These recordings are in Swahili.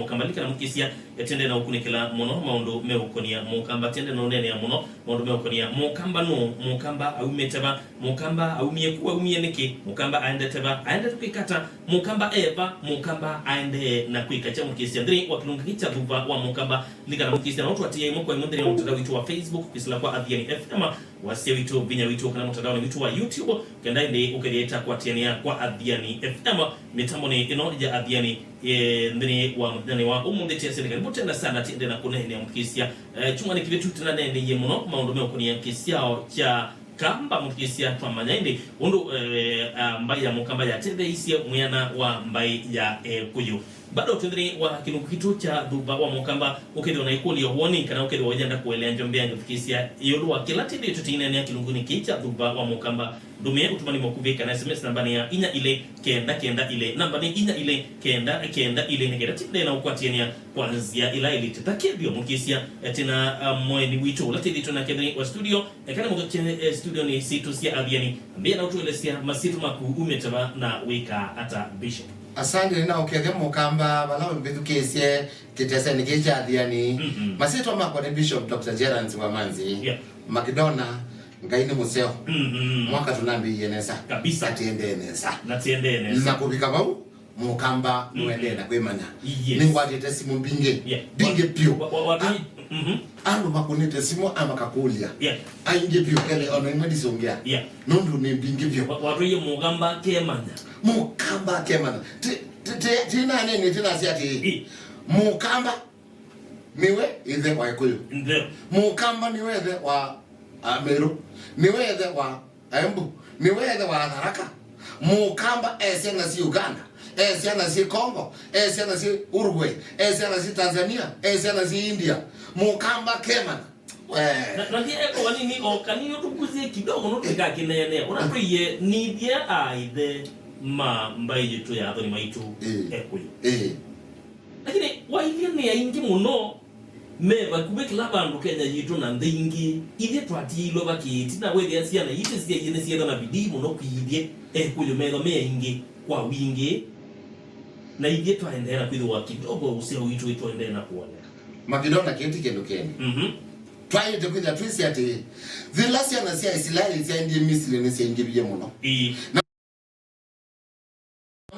Mukambalika na mukisia yatende na ukunikela mono maundu meukonia mukamba tende no nene ya mono maundu meukonia mukamba no mukamba aumeteba mukamba aumie kuwa umie niki mukamba aende teba aende tukikata mukamba eva mukamba aende na kuikacha mukisia ndiri wakilunga kicha dhuva wa mukamba lika na mukisia na watu watia moko wa imundiri wa mtandao witu wa Facebook kisila kwa Adhiani FM wasia witu vinya witu kana mtandao ni witu wa YouTube kenda indi ukelieta kwa tiania kwa Adhiani FM mitambo ni ino ya Adhiani ndini wa mdani wa umundeti ya serikali mutenda sana tiende na kunene ya mkisia chunga ni kivitu tena nene ye muno maundomeo kuni ya kisia cha kamba mkisia kwa manyaindi undu mbai ya mukamba ya tende isi muyana wa mbai ya kuyu bado tendri wa kilungu kitu cha dhuba wa mukamba ukede unaikuli yohoni kana ukede wajanda kuelea njombea njofkisia yoluwa kila tende tutine ya kilungu ni kicha dhuba wa mukamba dumie utumani mokuvika na SMS nambani ya inya ile kenda ile nambani inya ile kenda ile negera tinde na ukwatienia kwanzia ila ile tatakedio mukisia tena mweni wicho ulatidi tuna kedeni wa studio kana mukachene studio ni situ sia Adhiani mbia na utuelesia masitu maku umetaba na wika ata bishop. Asante na ukethe mukamba bala mbithukisie kitese nikicha Adhiani masito makwa ni Bishop Dr. Gerald Wamanzi Makidona ngaini museo mwaka tunambi yenesa kabisa atiende nesa natiende na kubika bau mukamba nuende na kwemanya ningwatete simu binge pio ando makunete simu ama kakulia ainge pio kele ono imedisongea nondu ni binge pio watu ye mukamba kemanya tina nene tina siati mukamba niwe ithe wa Ikuyu mukamba niwe ithe wa Meru niwe ithe wa Embu niwe ithe wa Tharaka mukamba esiana si Uganda esiana si Congo esiana si Uruguay esiana si Tanzania esiana si India mukamba kemana na ndiye eko wanini kanini tukuzie kidogo noteka kinene unapriye ni dia aide ma mbai yetu ya Adoni maitu Ekuyu lakini wailia ni ya ingi muno meba kubekila bandu Kenya yitu na ndingi ile twatilo bakiti na wewe yasia na ite sia yene sia na bidii muno kwidie Ekuyu meba me ingi kwa wingi na ile twaendelea kwidwa kidogo usio witu twaendelea na kuona Makidona kiti kendo keni twaye kwidwa twisi ati vilasia na sia Israeli sia ndiye Misri ne sia ngibiye muno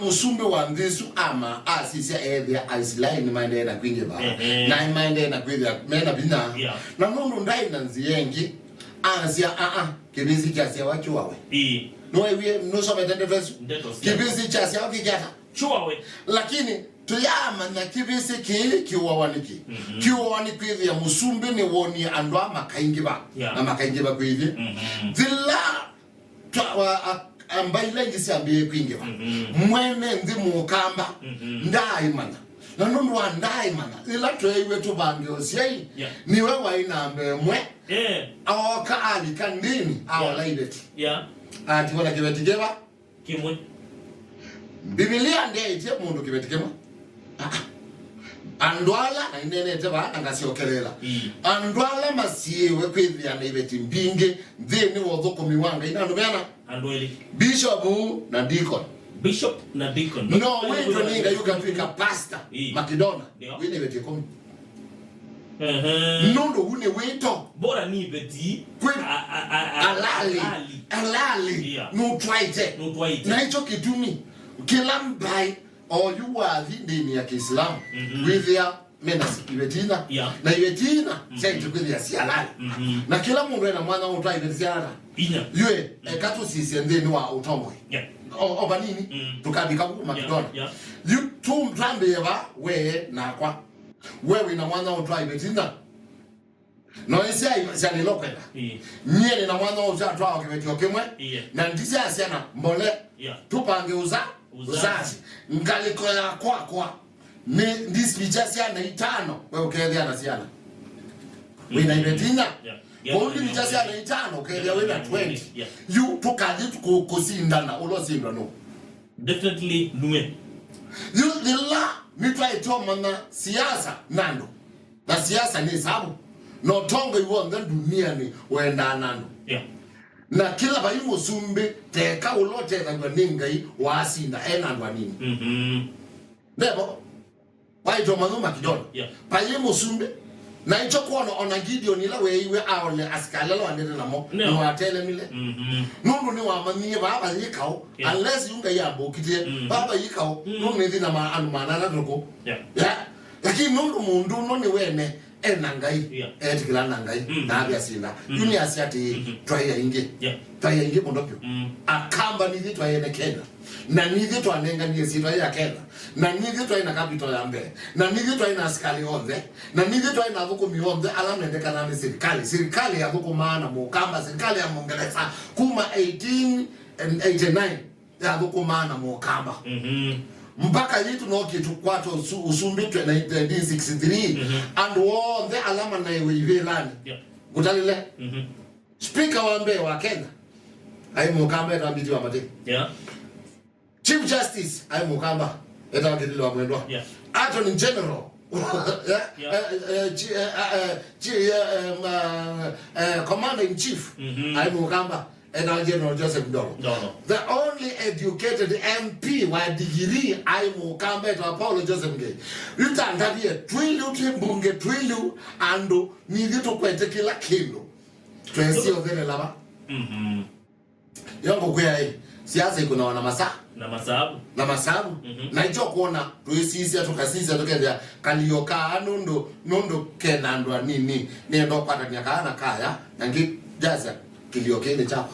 musumbe wa ndisu ama asisi ethia Israeli maende na kwinge ba na maende na kwidwa mena bina na nundu ndai na nziengi asia kibizi cha sia wachuawe no wewe no so metende vesu kibizi cha sia wakikata chuawe lakini tuyama na kibizi kiwawaniki kiwawaniki ya musumbe ni woni andwa makaingiba na makaingiba kwidhi zilla ambaile ngisi ambiye kwingiba mwene ndi mukamba ndaimana na nundu wa ndaimana ila twewe tubange osiei niwe waina mbemwe awoka alika ndini awalaibeti ati wala kibetigeba kimwe Biblia ndiye itie mundu kibetigema andwala na inene teba angasiokelela andwala masiewe kwithia na ibeti mbinge thini wothoko miwanga ina ndomena andweli bishop na deacon no wewe ninga yuka twika pastor Makidona wine ibeti komi nondo une wito bora ni ibeti alali no twaite na hicho kitumi kila mbai you are the ya Kiislamu with ya menasi ibetina na ibetina sasa tukwithia sialala na kila mundu ena mwana mtu aibetia yue ekatu sisi ndeni wa utombo oba nini tukabika ku Makidona you two mtrambe yaba we na kwa wewe na mwana mtu aibetina no isi ai lokwenda nyene na mwana mtu atwa kibetio kimwe na ndisi asiana mbole tupange uzazi ngaliko ya kwa ni ndispicha siana 5 wewe ukethia na siana wina ibetina Bondi bichasi ya 5 ukethia wina 20 you tukaji kusindana ulosindwa no definitely nuwe you dilla mitwa itoma na siasa nando na siasa ni sabu no tongo iwonda dunia ni wenda nando na kila bayi musumbe teka ulote na ningai wasinda ena ndwa nini nebo waito manuma kidono paye musumbe na icho kuona ona Gideon ila weiwe aone askala lo andene namo ni watele mile nundu ni wa manie baba yikao unless yunga yabo kitie baba yikao nundu ni na ma anumana na roko lakini nundu mundu no ni wene enangai etikila nangai na abia sina yuni asiati twaye inge pondopyo akamba ni vitu ayene Kenya na ni vitu anenga ni sito ya Kenya na ni vitu ayina capital ya mbele na ni vitu ayina askali onde na ni vitu ayina vuko mionde alamu ndeka na serikali ya vuko maana mukamba serikali ya Mongeleza kuma 1889 ya vuko maana mukamba mpaka yitu no kitu kwato usumbi 1963 and war the alama na ivelani gutalile speaker wa mbe wa Kenya ai mukamba etambiti wa mate Chief Justice ai mukamba etawakililo wa mwendwa Attorney General Commander in Chief ai mukamba and General Joseph Ndolo. The only educated MP with degree I Mukamba to Apollo Joseph Ngei. You can't have here Twilu Twilu and need to quite a killer kilo. Tracy of the lava. Young Guay, Siasa kuna na masabu na icho kuona tuisisia tukasisia tukenda kalioka nondo kenandwa nini ndo pata nyakana kaya nangi jaza kiliokene chapa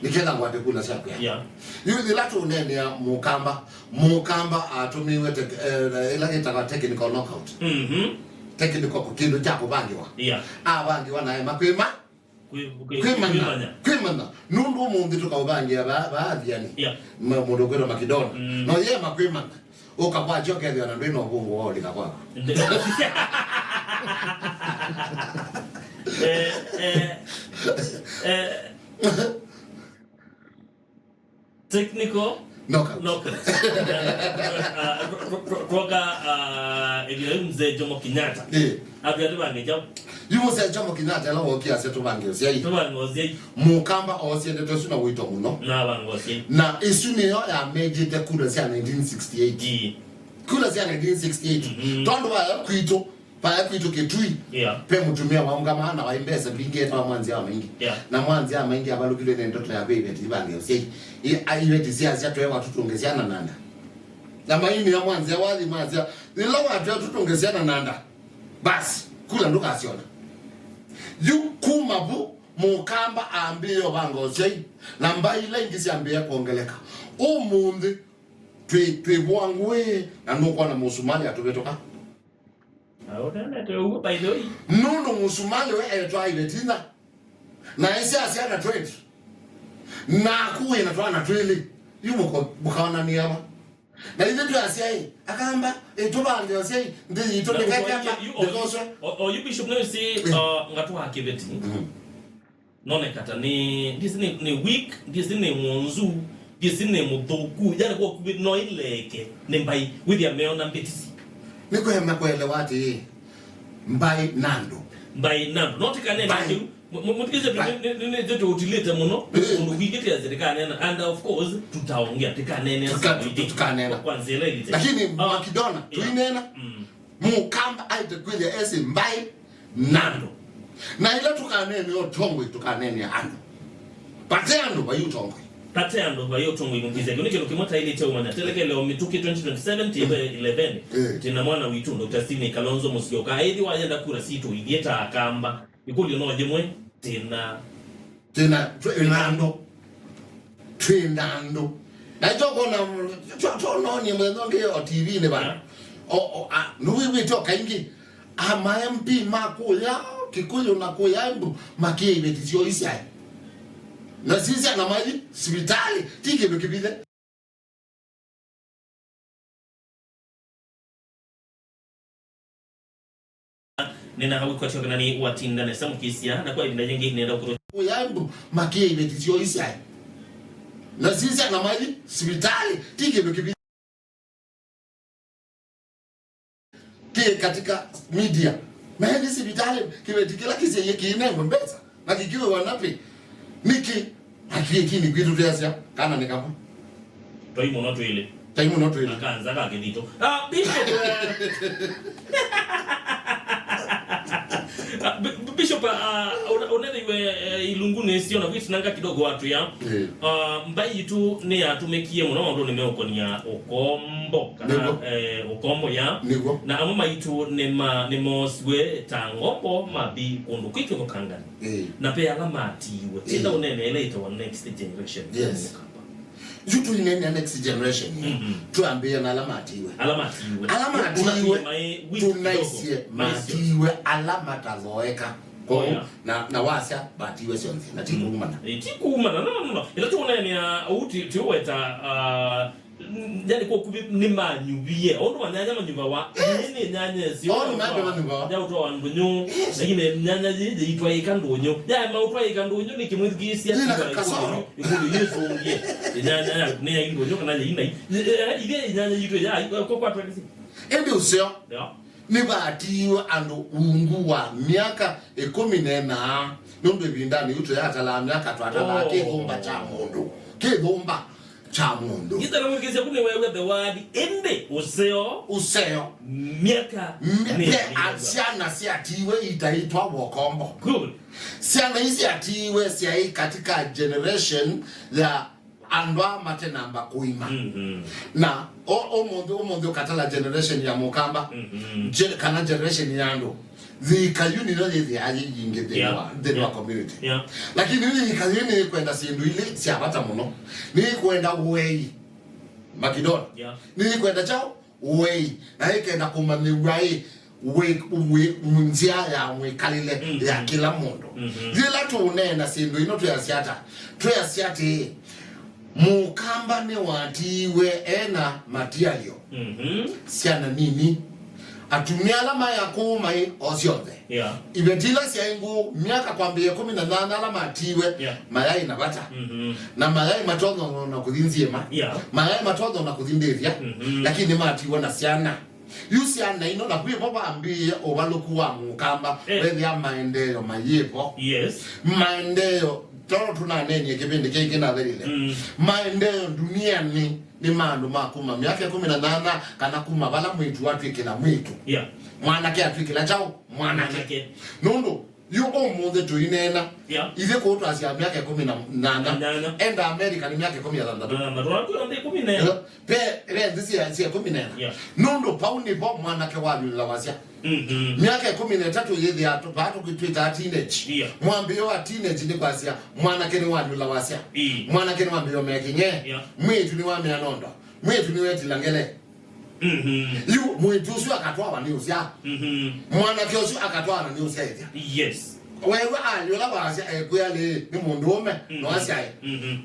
nikenda ngwate kuna siku ya yuzi latu nene ya mukamba atumiwe ila itaka technical knockout technical kukindo chako bangiwa bangiwa na makwema kwimana nundu mundu tukabangia baadhi yani mudogero makidona no ye makwema ukapwa joke ndio na ndino bungu wao likapwa technical knockout Roga mzee Jomo Kenyatta abiyade bange jam yuze Jomo Kenyatta la wokia setu bange osiai mukamba osiende to suna wito muno na bangosi na isuni yo ya meje de kula sia 1968 kula sia 1968 tondo wa kwito pa kwito ketui pe mutumia wa ngama na waimbeza bingeta wa mwanzi wa mingi na mwanzi wa mingi abalukile ne ndoto ya baby tibange osiai aiwe tisia sia toa watu tungeziana nanda na maini ya mwanzi wali mwanzi ni lawa watu tungeziana nanda basi kula ndo kasiona yu kumabu mukamba ambiyo bangozei na mbaile ngisi ambiya kuongeleka umundi twe bwangwe na nuko na musumali atubetoka aona te ugo baidoi nuno musumali we etwa ibetina na ese asiana 20 na kuwe na twana 20 yumuko bukaona niyama na ile tu asiai akamba etubande asiai ndi itobeka kama because you bishop no say ngatu hakibeti none kata ni ni week ni monzu ni mudoku yale kwa kubit no ileke ni mbai with ya meona mbetisi niko hema kuelewa ati mbai nando not kanene mutikize ne joto utilete muno unugigete azirikana and of course tutaongea tukanena kwanza ile lakini makidona tuinena mukamba aite kweli ese mbai nando na ile tukanene yo tongwe tukanene ando pateando bayo tongwe mungize kunike lokimota ile cha umana teleke leo mituki 2027 11 tina mwana witu Dr. Stephen Kalonzo Musyoka aidhi wajenda kura situ idieta akamba ikuli no jemwe tena twinando na joko na no ni mwenonge yo TV ne bana nuwi toka ingi ama MP makuya kikuyo na kuyambu makie ibetizio isai na sisi ana maji hospitali tike bekibile nina hawi kwa choka nani watinda na samu kisia na kwa inda jengi nenda kuro yambu makie ibetizio isai na sisi ana maji hospitali tike bekibile katika media na hizi hospitali kimetikila kise yeki inengo mbeza na kikiwe wanapi niki akiki ni kwitu tuyasia kana ni kama toi mono tuile Taimu not really. Akanza kakidito. Bishop Bishop onene ilungune sio na vitu nanga kidogo watu ya mbai tu ne atumekie muno ndo nimeokonia okombo kana okombo ya na amama itu ne moswe tangombo mabi kundu kwiki ko kangani na pe alama atiwe tenda onene eleta wa next generation. Yes. Jutu inene next generation tuambie na alama atiwe tunaisie matiwe alama tazoeka ko na washa batiwe sionzi na tikumana no ila tuonene uti tuweta yani kwa kubi ni manyubie ondo manyanya manyuba wa ni nyanya sio ondo manyuba ya uto wandunyo lakini nyanya yije itwa ikandunyo ya mautwa ikandunyo ni kimwithigisia kasoro ikulu yeso ngie nyanya ne indunyo kana ina ile nyanya yitwa ya kwa twelisi ende usio ni batiwe ando ungu wa miaka 14 ndo bindani uto ya atala miaka twatala kigomba cha mundu kigomba cha mundu gitana mwikizia kune wewe the word ende useo miaka ne asiana si atiwe itaitwa wokombo good siana hizi atiwe si ai katika generation ya andwa mate namba kuima na omondo katala generation ya mukamba kana generation yando zikayuni no the aji yinge the community lakini ni kayuni kwenda sindu ile si abata muno ni kwenda way Makedon ni kwenda chao way na ikenda kumani we munzia ya mwekalile ya kila mundo zila tuunena sindu ino tuyasiati mukamba ne watiwe ena material siana nini atumia alama ya kumai osionde ibetila siaingu miaka kwambie 18 alama atiwe mayai na bata na mayai matono na kudhinziema mayai matono na kudhindevya lakini matiwe na siana yusiana ino na kuye baba ambie obaloku wa mukamba wewe ya maendeleo mayepo maendeleo toro tunanenye kipindi kiki na verile maendeleo duniani ni mandu makuma miaka 18 kana kuma bala mwitu watu ikina mwitu mwanake atwikila chao mwanake nondo yuko mmoja tu inena ile kwa watu asia miaka 18 enda America ni miaka 16 pe rendisi ya 18 nondo paundi bo mwanake wa yule wasia miaka 13 yeye ya pato kitwita teenage mwambie wa teenage ni kwasia mwanake ni wa yule wasia mwanake ni mwambie mekinye mwitu ni wa mianondo mwitu ni weti langele yu mwitu sio akatoa wani usia mwanake sio akatoa wani usia yes wewe aliola wasia ekuyale ni mundu ome no asia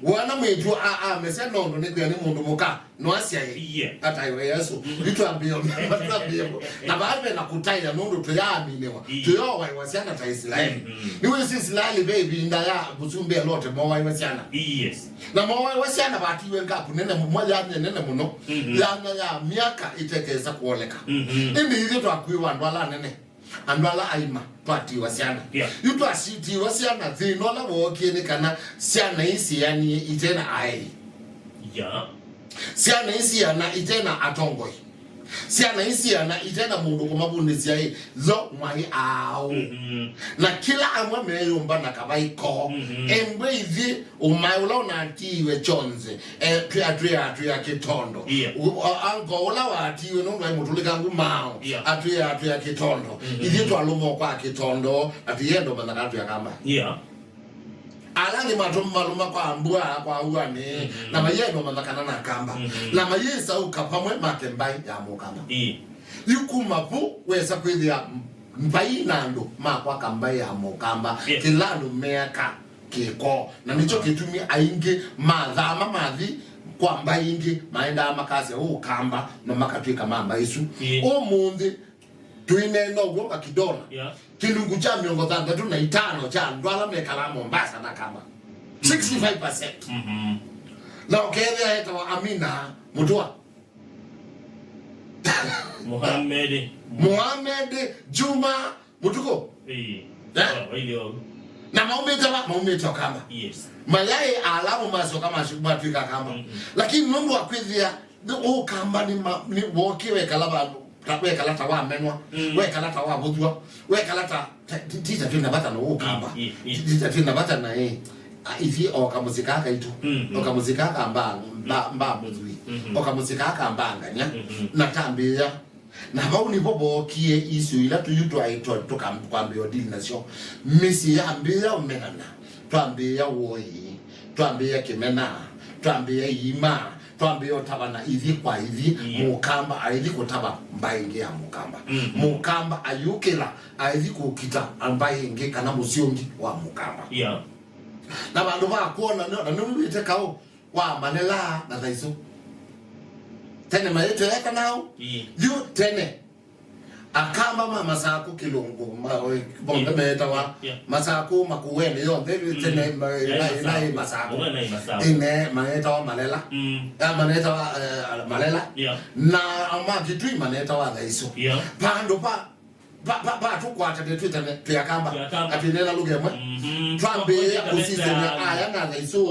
wana mwitu mese nondo ni kuyani mundu muka no asia hata Yesu litwambio na baada na kutaila nondo tuyaminewa tuyo wasiana ta Israeli niwe si Israeli baby ndaya busumbe lote mo wasiana yes na mo wasiana batiwe ngapu nene mmoja nene muno ya miaka itekeza kuoleka indi hizo twakwiwa ndwala nene andwala aima pati wasiana yuto asiti wasiana zinola wokene kana siana isi yani itena ai siana isi yana itena atongoi siana isi yana itena mundu kumabundisi ai zo mwai au na kila amwe meyomba na kabaiko embe hivi umaula unatiwe chonze atria kitondo ango ola watiwe nondwa mutulika ngumao atria kitondo hivi twalumo kwa kitondo atiyendo manakatu ya kama alangi maluma kwa ambua kwa uane na mayeno manakana na kamba na mayesa ukapamwe makembai ya mukamba yukumapu wesa kwithia mbai nando makwa kambai ya mukamba kilando meka kiko na nicho kitumi aingi madhama madhi kwa mbai ingi maenda makazi ukamba na makatwika mamba isu omundi tuineno gwoka kidona kilungu cha miongo 35 cha ndwala mekala Mombasa na kama 65% na okethia heta wa Amina mutua Muhammad Juma mutuko na maumeta kama mayai alamu maso kama shubatuika kama lakini mungu akwithia kamba ni woki wekala bandu wekala tawa menwa wekala tawa budwa wekala tita tuna bata no kamba tita tuna bata na ifi okamuzika kaitu okamuzika kamba mba budwi okamuzika kamba nganya natambia na bauni bobo kie isu ila tuyuto aito tukamkwambia odili nasyo misi yambia umenana twambia woi twambia kimena twambia yima twambia otabana ivi kwa ivi mukamba aithi kutaba mbainge ya mukamba mukamba ayukela aithi kukita ambainge kana musiongi wa mukamba na bandu bakuona na nubite kao wa manela na thaiso tene mayeto yaka nao yu tene akamba mama sako kilungu bonde meta wa masako makuwene yo tene na masako ine maneta wa malela maneta wa malela na amakitwi maneta wa thaiso pando pa tukwata de tene tuyakamba atinela lugemwe twambe kusizene aya na thaiso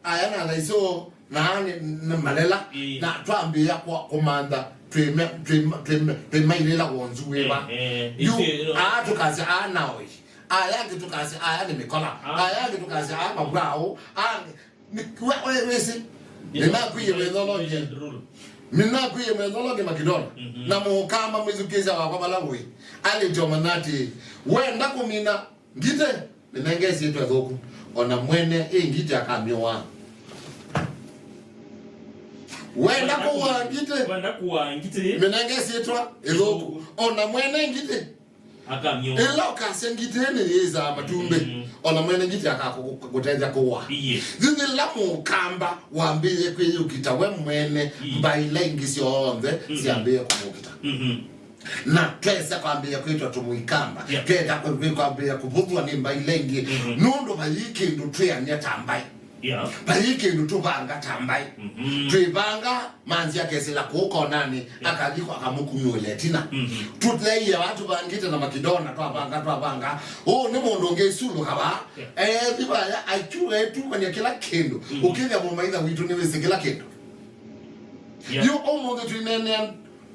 aya na thaiso na malela na twambia kwa komanda twema ilela wonzu weba yu tukazi nawe ayange tukazi ni mikola ayange tukazi mabrao wesi ninakuye mendologe makidona na mukama mwizukiza wa kwabalawe ale jomanati wenda kumina ngite ninengezi yetu azoku ona mwene ngite akamyowa wenda kuwa ngite menangesi etwa eloko ona mwene ngite akamyo eloka sengite ne yeza matumbe ona mwene ngite akakutenza kuwa zini lamu kamba wambie kweyukita we mwene mbaile ingisi onde siambie kumukita na twesa kwambia kwitwa tumuikamba tweka kwambia kubudwa ni mbailengi nundo bayiki ndo tuyanya tambai bayiki ndo tubanga tambai twibanga manzi yakesela kuko nani akajiko akamukunyole tina tutleya watu bangite na makidona twabanga ni mundu ngesulu kaba bibaya achuwe tu kwenye kila kendo ukija mumaida witu niwe kila kendo yo omonge twinene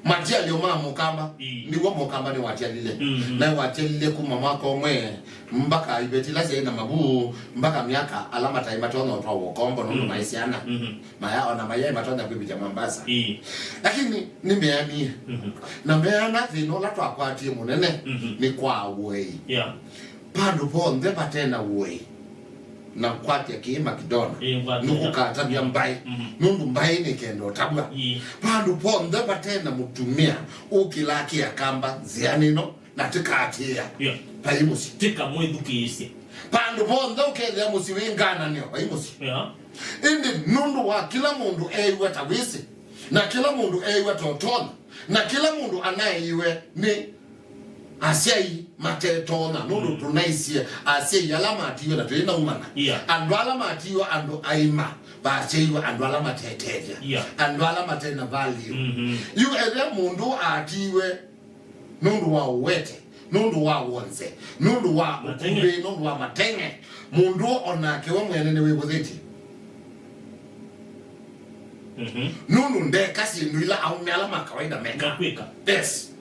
matia leo mama mukamba ni wo mukamba ni watia lile na watia lile ku mama ko mwe mbaka ibetila na mabu mbaka miaka alama taima tono twa wokombo no maisiana maya ona maya matona kwibija Mombasa lakini nimeamia na meana vinola twa kwatie munene ni kwa wei pando ponde patena wei na kwati akima kidona nuku katabia mbai nundu mbai ni kendo tabwa pandu ponde patena mutumia ukilaki ya kamba zianino na tikatia paimusi tika mwedu kiisi pandu ponde ukele musi wingana niyo paimusi indi nundu wa kila mundu ewe tawisi na kila mundu ewe totona na kila mundu anaiwe ni asiai matetona nundu tunaisia asiai alama atiyo na tuina umana andu alama atiyo andu aima baacheiwa andu alama teteja andu alama tena value yu ele mundu atiwe nundu wa uwete nundu wa wonze nundu wa ukumbe nundu wa matenge mundu onakewe mwenene webuthiti nundu ndekasi ndwila au alama kawaida meka yes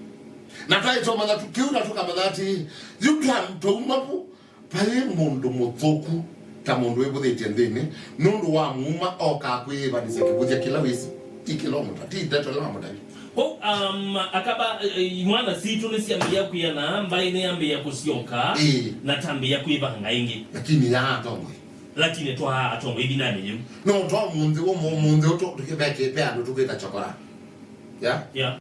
na twaito mana tukiuna tukamanati yutwa umapu pale mundu muthoku ta mundu webuthite ndini nundu wa muma oka kwiba nisekibuja kila wisi tikilomita titeto la mutabi akaba mwana situ nisiambia kuya na mbaine yambia kusioka na tambia kuiba ngaingi lakini ya atongo lakini twa atongo ibinani yu no twa mundu oto tukibeke pe ando tuketa chokora ya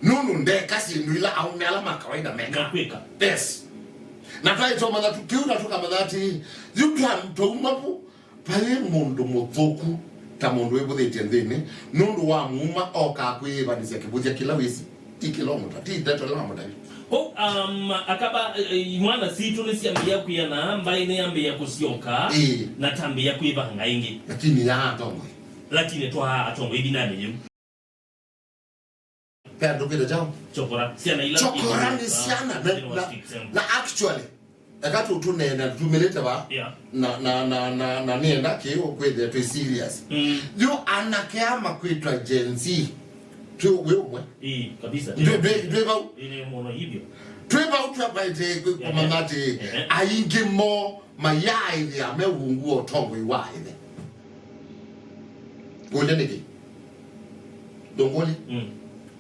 nunu ndekasi ndwila au alama kawaida meka yes na twaito mana tukiuna tukamanati yutwa umapu pale mundu muthoku ta mundu webuthite ndini nundu wa muma oka kwiba nisekibuja kila wisi tikilomita titeto la mutabi akaba mwana situ nisiambia kuya na mbaine yambia kusioka na tambia kuiba ngaingi lakini ya atongo lakini twa atongo ibinani yu pendo kile jao chokora siana ila chokora ni siana na actually akati utunena tumeleta ba na nienda kio kwethe tu serious yo anakeama kwitwa Gen Z tu wewe kabisa ndio ile mono hivyo tweba utwabaite kwa mamati ainge mo mayai ya mewungu otongo iwaide gole niki dongoli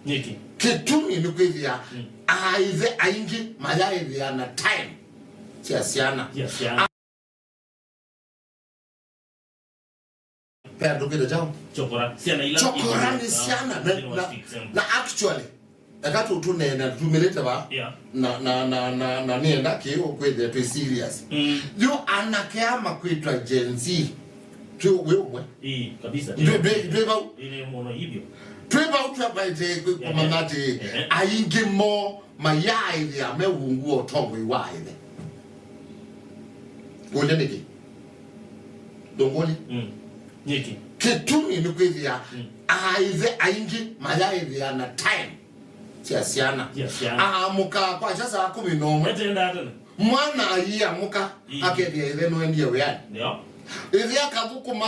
niki ketumi ni kwithia aize ainge mayai ya na time siana pendo kile jao chokora siana ila chokora ni siana na actually akati utunena tumeleta ba na nienda kio kwethe tu serious yo anakeama kwitwa Gen Z tu wewe kabisa ndio ile mono hivyo tweba utwabaite kwa mamati ainge mo mayai ya mewungu otongo iwaide gole niki dongoli niki ketumi ni kwithia aize ainge mayai ya na time siana amuka kwa sasa 11 mwana ayia muka akethia ithe no endie weani ndio ithia kathukuma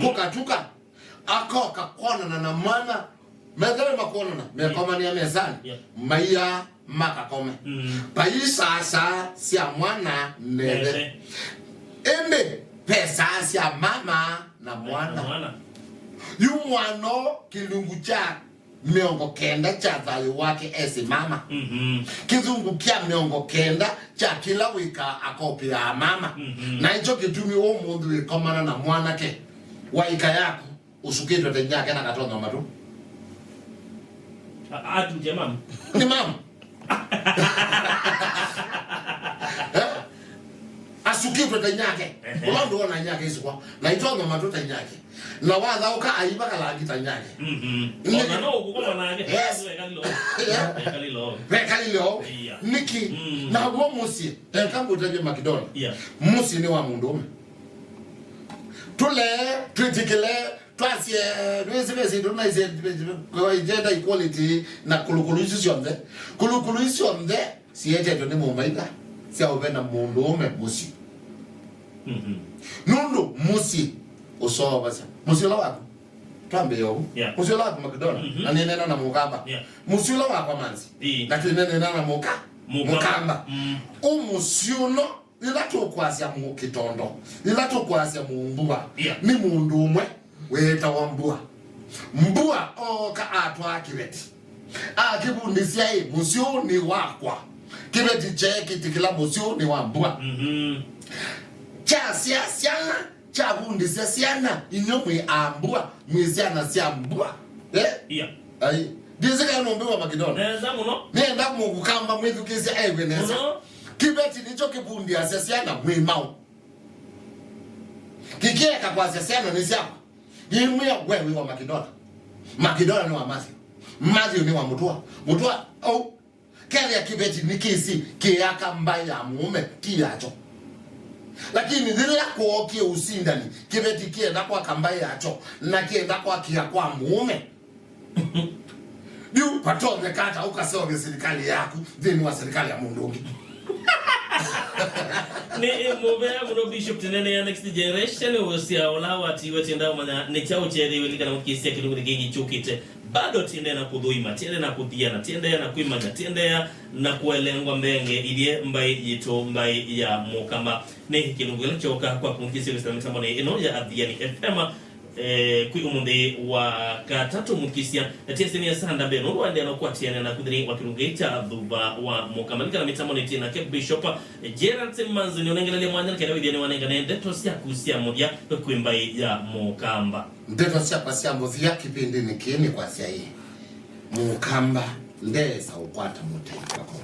kukatuka akoka kona na mwana medhere makona na mekoma ni amezani maiya makakome pai sasa sia mwana neve eme pesa sia mama na mwana yu mwano kilungu cha miongo kenda cha thayo wake esi mama kizungu kia miongo kenda cha kila wika akopia mama na hicho kitumi wo mundu wikomana na mwana ke waika yako usukitwe tenyake na katonga matu atu je mama ni mama asukitwe tenyake ulondo wana nyake isikwa na itonga matu tenyake na watha uka aiba kala gitanyake ona no gukoma nage kalilo niki na wo musi kama utaje makidona musi ni wa mundume tule critically twasie wezi dona ize gender equality na kulukuluisho mde siete ndo ni mumaida sia obena mundume musi nundu musi usoba sa musila wako tambe yo musila wako makidona na nena na mukamba musila wako manzi na nena na mukamba umusiuno ilato kwasya mu kitondo ilato kwasya mu mbua ni mundu umwe weta wa mbua oka atwa kibeti akibundisia hii musio ni wakwa kibeti cheki tikila musio ni wa mbua cha siana cha bundisia siana inyomwe ambua mwisiana sia mbua ai dizika nombewa makidona nenda mu kukamba mwithukisia eweneza kibeti nicho kibundia siana mwimao kikieka kwa siana ni siako yimwe wewe wa makidona ni wa Matthew ni wa mutua au kile ya kibeti nikisi kiaka mbaya mume kiacho lakini zile kuokie usindani kibeti kienda kwa kambaye acho na kienda kwa kia kwa mume yu patonge kata ukasoge serikali yako dini wa serikali ya mundungi ni mobea muno bishop tenene ya next generation usia olawa tiwetenda mana ne chao chere welika na mkisia kidogo gigi chukite bado tiende na kudhuima tiende na kuthia na tiende na kuimanya tiende na kuelengwa mbenge ilie mbai yito mbai ya mukamba ne kilungula choka kwa kumkisia western tambone eno ya adhiani FM kui umundi wa katatu mukisia tiesenia sanda beno wande anakuwa tiene na kudhiri wakilungeita dhuba wa mukamalika na mitamoni tina Cape Bishop Gerard Manzi ni onengelele mwanya kena widiani wanengane ndeto siya kusia modia kuimbai ya mukamba ndeto siya kusia modia kipindi nikini kwa siya hii mukamba ndeza ukwata mutaifa kwa